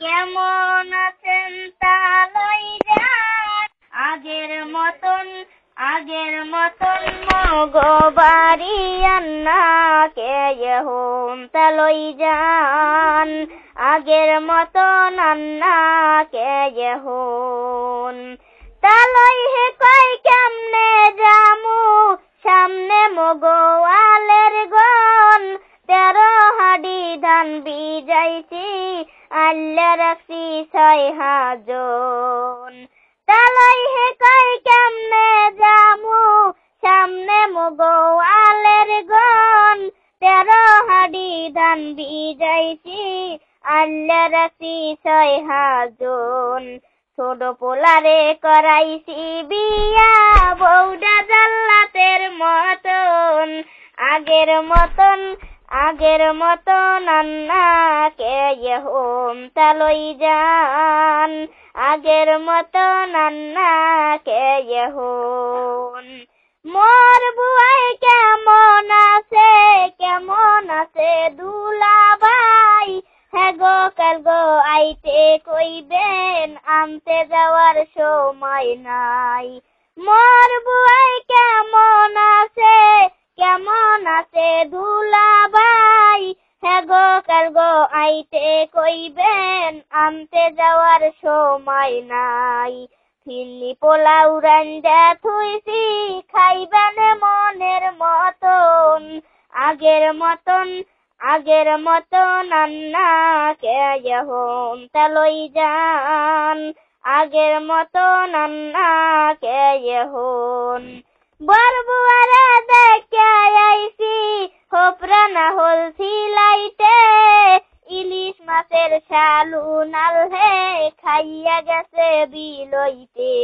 কেমন আছেন তা লইয়া আগের মতন মগবাড়ি আন্না কে হোম তা লই যান আগের মতন আন্না কে হোন তা লই হে কই কেমনে জামু সামনে মগওয়ালের গন 13 হাড়ি ধান বিজাইছি আল্লাহ রাখছি 6 হাজন তা লই হে কই কেমনে জামু সামনে মগওয়ালের গন 13 হাড়ি ধান বিজাইছি আল্লাহ রাখছি 6 হাজন ছোট পোলারে করাইছি বিয়া বউডা জাল্লাতের মতন আগের মতন আন্না কে হোম তা লই যান আগের মতন আন্না কে হোন মোর বুয়াই কেমন আছে দুলাভাই হ্যাগো কালগো আইতে কইবেন আনতে যাওয়ার সময় নাই মোর বুয়াই কেমন আছে দুলাভাই হ্যাগো কালগো আইতে কইবেন আনতে যাওয়ার সময় নাই ফিরনি পোলাও রান্দা থুইছি খাইবেন মনের মতন আগের মতন আন্না কে হোম তা লই যান আগের মতন আন্না কে হোন বরবুয়ারা দেখে আইছি হোপরা না হল সিলাইতে ইলিশ মাছের শালু নাল হে খাইয়া গেছে বিলইতে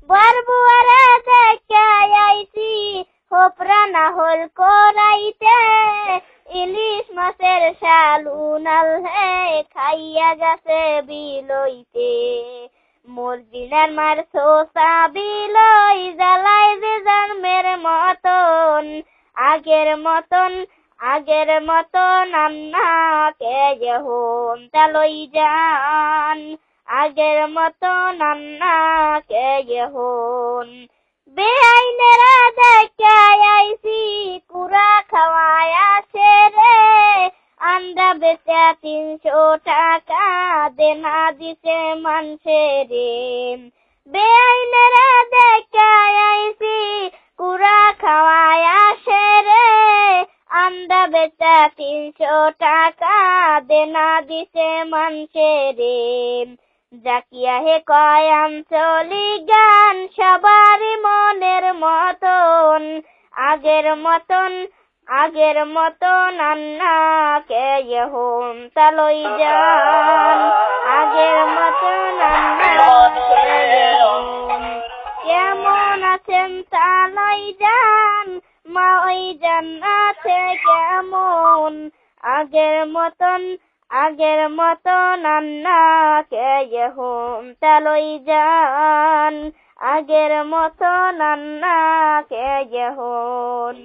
বরবুয়ারা দেখে আইছি হোপরা না হল করাইতে ইলিশ মাছের শালু নাল হে খাইয়া গেছে বিলইতে মর্জিনার মার সোসা বিলই জ্বালাই যে জন্মের মতন আগের মতন আন্না কে হোম তা লই যান আগের মতন আন্না কে হোন বেআইনেরা দেখে আইছি কুড়া খাওয়ায় আসে রে আন্ডা বেচা 300 টাকা দেনা দিছে মানসে রে বেআইনেরা দেখে আইছি কুড়া খাওয়ায় আসে রে আন্ডা বেচা 300 টাকা দেনা দিছে মানসে রে জাকিয়া হে কয় আঞ্চলিক গান সবারই মনের মতন আগের মতন আন্না কে হোম তা লই যান আগের মতন আন্না কে হোম কেমন আছেন তা লই যান মা ওই জান্নাতে কেমন আগের মতন আন্না কে হোম তা লই যান আগের মতন আন্না কে হোন